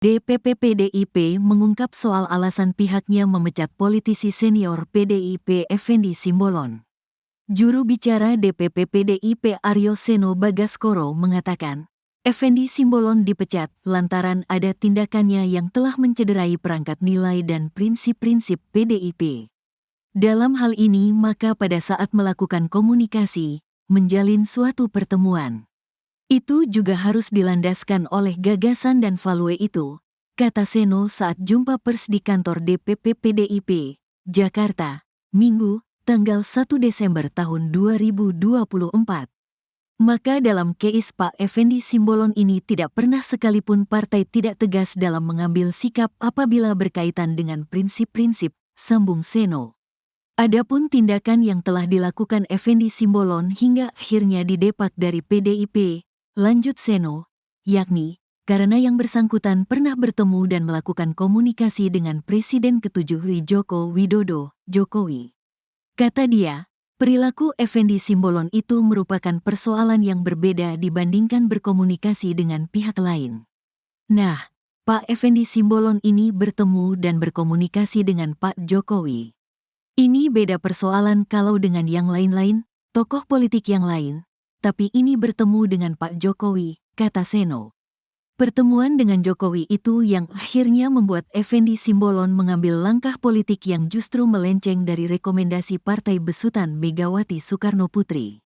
DPP PDIP mengungkap soal alasan pihaknya memecat politisi senior PDIP Effendi Simbolon. Juru bicara DPP PDIP Aryo Seno Bagaskoro mengatakan, Effendi Simbolon dipecat lantaran ada tindakannya yang telah mencederai perangkat nilai dan prinsip-prinsip PDIP. Dalam hal ini maka pada saat melakukan komunikasi, menjalin suatu pertemuan, itu juga harus dilandaskan oleh gagasan dan value itu, kata Seno saat jumpa pers di kantor DPP PDIP, Jakarta, Minggu, tanggal 1 Desember tahun 2024. Maka dalam case Pak Effendi Simbolon ini tidak pernah sekalipun partai tidak tegas dalam mengambil sikap apabila berkaitan dengan prinsip-prinsip, sambung Seno. Adapun tindakan yang telah dilakukan Effendi Simbolon hingga akhirnya didepak dari PDIP, lanjut Seno, yakni karena yang bersangkutan pernah bertemu dan melakukan komunikasi dengan Presiden ke-7 Joko Widodo, Jokowi. Kata dia, perilaku Effendi Simbolon itu merupakan persoalan yang berbeda dibandingkan berkomunikasi dengan pihak lain. Nah, Pak Effendi Simbolon ini bertemu dan berkomunikasi dengan Pak Jokowi. Ini beda persoalan kalau dengan yang lain-lain, tokoh politik yang lain. Tapi ini bertemu dengan Pak Jokowi, kata Seno. Pertemuan dengan Jokowi itu yang akhirnya membuat Effendi Simbolon mengambil langkah politik yang justru melenceng dari rekomendasi partai besutan Megawati Soekarnoputri.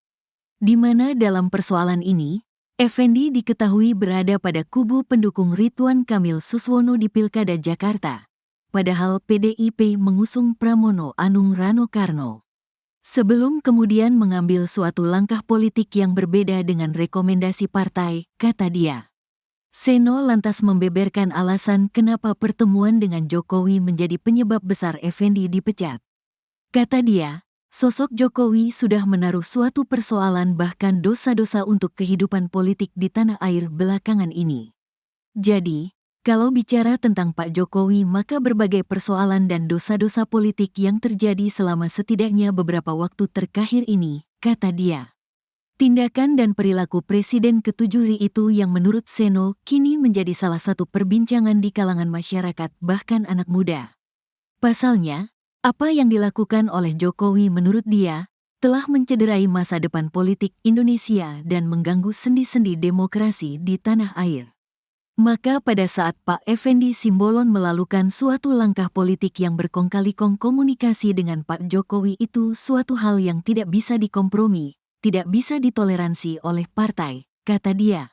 Di mana dalam persoalan ini, Effendi diketahui berada pada kubu pendukung Ridwan Kamil Suswono di Pilkada Jakarta. Padahal PDIP mengusung Pramono Anung Rano Karno. Sebelum kemudian mengambil suatu langkah politik yang berbeda dengan rekomendasi partai, kata dia. Seno lantas membeberkan alasan kenapa pertemuan dengan Jokowi menjadi penyebab besar Effendi dipecat. Kata dia, sosok Jokowi sudah menaruh suatu persoalan bahkan dosa-dosa untuk kehidupan politik di tanah air belakangan ini. Jadi, kalau bicara tentang Pak Jokowi maka berbagai persoalan dan dosa-dosa politik yang terjadi selama setidaknya beberapa waktu terakhir ini, kata dia. Tindakan dan perilaku Presiden ke-7 itu yang menurut Seno kini menjadi salah satu perbincangan di kalangan masyarakat bahkan anak muda. Pasalnya, apa yang dilakukan oleh Jokowi menurut dia, telah mencederai masa depan politik Indonesia dan mengganggu sendi-sendi demokrasi di tanah air. Maka pada saat Pak Effendi Simbolon melakukan suatu langkah politik yang berkong-kali-kong komunikasi dengan Pak Jokowi itu suatu hal yang tidak bisa dikompromi, tidak bisa ditoleransi oleh partai, kata dia.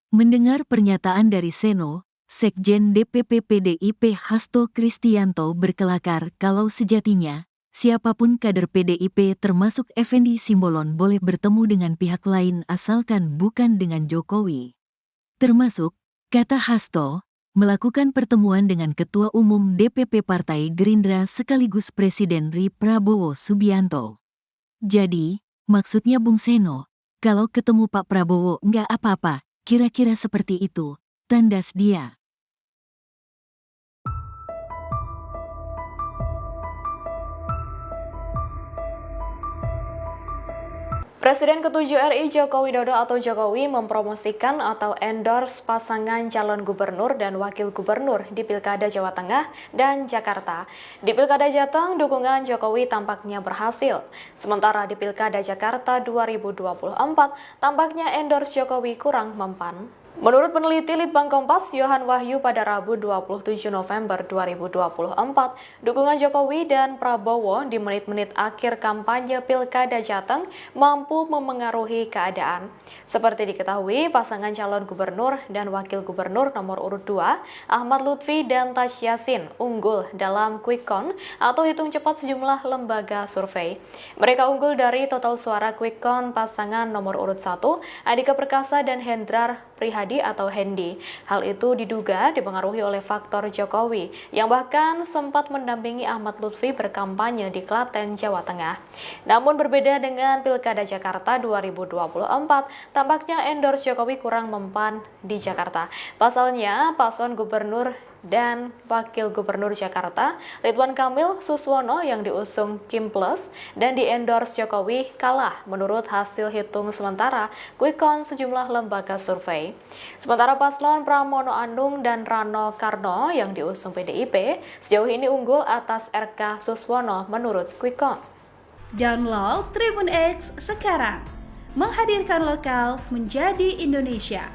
Mendengar pernyataan dari Seno, Sekjen DPP PDIP Hasto Kristianto berkelakar kalau sejatinya, siapapun kader PDIP termasuk Effendi Simbolon boleh bertemu dengan pihak lain asalkan bukan dengan Jokowi. Termasuk, kata Hasto, melakukan pertemuan dengan Ketua Umum DPP Partai Gerindra sekaligus Presiden Prabowo Subianto. Jadi, maksudnya Bung Seno, kalau ketemu Pak Prabowo nggak apa-apa, kira-kira seperti itu, tandas dia. Presiden ke-7 RI Joko Widodo atau Jokowi mempromosikan atau endorse pasangan calon gubernur dan wakil gubernur di Pilkada Jawa Tengah dan Jakarta. Di Pilkada Jateng, dukungan Jokowi tampaknya berhasil. Sementara di Pilkada Jakarta 2024, tampaknya endorse Jokowi kurang mempan. Menurut peneliti Litbang Kompas, Yohan Wahyu pada Rabu 27 November 2024, dukungan Jokowi dan Prabowo di menit-menit akhir kampanye Pilkada Jateng mampu memengaruhi keadaan. Seperti diketahui, pasangan calon gubernur dan wakil gubernur nomor urut 2, Ahmad Lutfi dan Taj Yassin, unggul dalam quick count atau hitung cepat sejumlah lembaga survei. Mereka unggul dari total suara quick count pasangan nomor urut 1, Andika Perkasa dan Hendrar Prihadi atau Hendi. Hal itu diduga dipengaruhi oleh faktor Jokowi yang bahkan sempat mendampingi Ahmad Lutfi berkampanye di Klaten, Jawa Tengah. Namun berbeda dengan Pilkada Jakarta 2024, tampaknya endorse Jokowi kurang mempan di Jakarta. Pasalnya, paslon gubernur dan Wakil Gubernur Jakarta, Ridwan Kamil Suswono yang diusung Kim Plus dan di-endorse Jokowi kalah menurut hasil hitung sementara quick count sejumlah lembaga survei. Sementara paslon Pramono Anung dan Rano Karno yang diusung PDIP sejauh ini unggul atas RK Suswono menurut Quick Count. Download Tribun X sekarang, menghadirkan lokal menjadi Indonesia.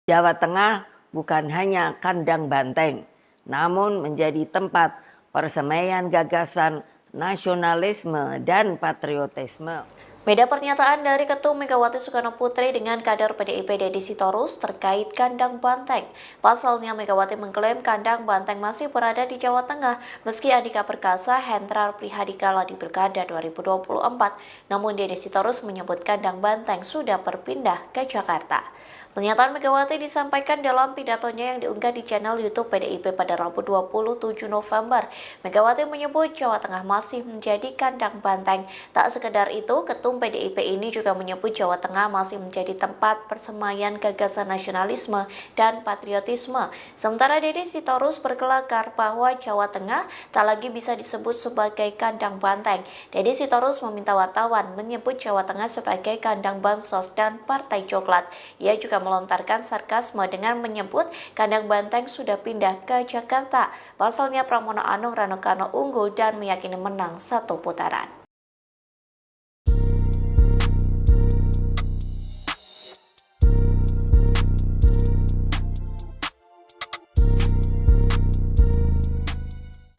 Jawa Tengah bukan hanya kandang banteng, namun menjadi tempat persemaian gagasan nasionalisme dan patriotisme. Beda pernyataan dari Ketum Megawati Soekarno Putri dengan kader PDIP Deddy Sitorus terkait kandang banteng. Pasalnya Megawati mengklaim kandang banteng masih berada di Jawa Tengah meski Andika Perkasa Hendrar Prihadi kalah di Pilkada 2024. Namun Deddy Sitorus menyebut kandang banteng sudah berpindah ke Jakarta. Pernyataan Megawati disampaikan dalam pidatonya yang diunggah di channel YouTube PDIP pada Rabu 27 November. Megawati menyebut Jawa Tengah masih menjadi kandang banteng. Tak sekedar itu, Ketum PDIP ini juga menyebut Jawa Tengah masih menjadi tempat persemaian gagasan nasionalisme dan patriotisme. Sementara Deddy Sitorus berkelakar bahwa Jawa Tengah tak lagi bisa disebut sebagai kandang banteng. Deddy Sitorus meminta wartawan menyebut Jawa Tengah sebagai kandang bansos dan partai coklat. Ia juga melontarkan sarkasme dengan menyebut kandang banteng sudah pindah ke Jakarta. Pasalnya Pramono Anung Rano Karno unggul dan meyakini menang satu putaran.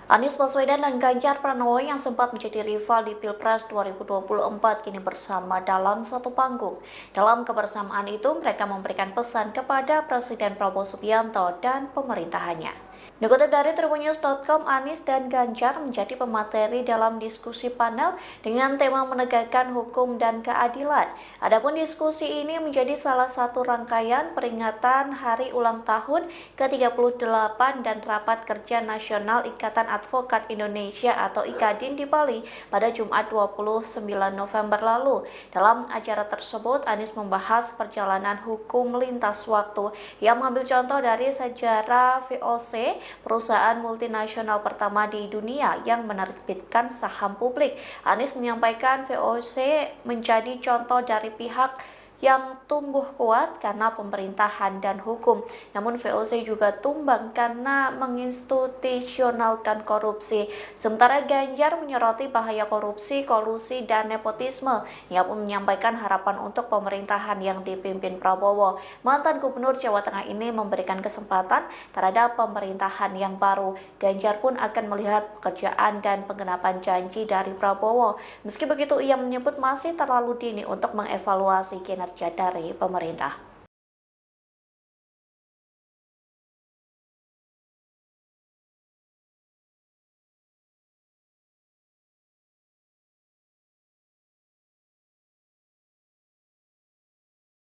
Anies Baswedan dan Ganjar Pranowo yang sempat menjadi rival di Pilpres 2024 kini bersama dalam satu panggung. Dalam kebersamaan itu, mereka memberikan pesan kepada Presiden Prabowo Subianto dan pemerintahannya. Dikutip dari tribunnews.com, Anies dan Ganjar menjadi pemateri dalam diskusi panel dengan tema menegakkan hukum dan keadilan. Adapun diskusi ini menjadi salah satu rangkaian peringatan Hari Ulang Tahun ke-38 dan Rapat Kerja Nasional Ikatan Advokat Indonesia atau IKADIN di Bali pada Jumat 29 November lalu. Dalam acara tersebut, Anies membahas perjalanan hukum lintas waktu yang mengambil contoh dari sejarah VOC, perusahaan multinasional pertama di dunia yang menerbitkan saham publik. Anies menyampaikan VOC menjadi contoh dari pihak yang tumbuh kuat karena pemerintahan dan hukum. Namun VOC juga tumbang karena menginstitusionalkan korupsi. Sementara Ganjar menyoroti bahaya korupsi, kolusi, dan nepotisme. Ia pun menyampaikan harapan untuk pemerintahan yang dipimpin Prabowo. Mantan Gubernur Jawa Tengah ini memberikan kesempatan terhadap pemerintahan yang baru. Ganjar pun akan melihat pekerjaan dan penggenapan janji dari Prabowo. Meski begitu, ia menyebut masih terlalu dini untuk mengevaluasi kinerja dari pemerintah.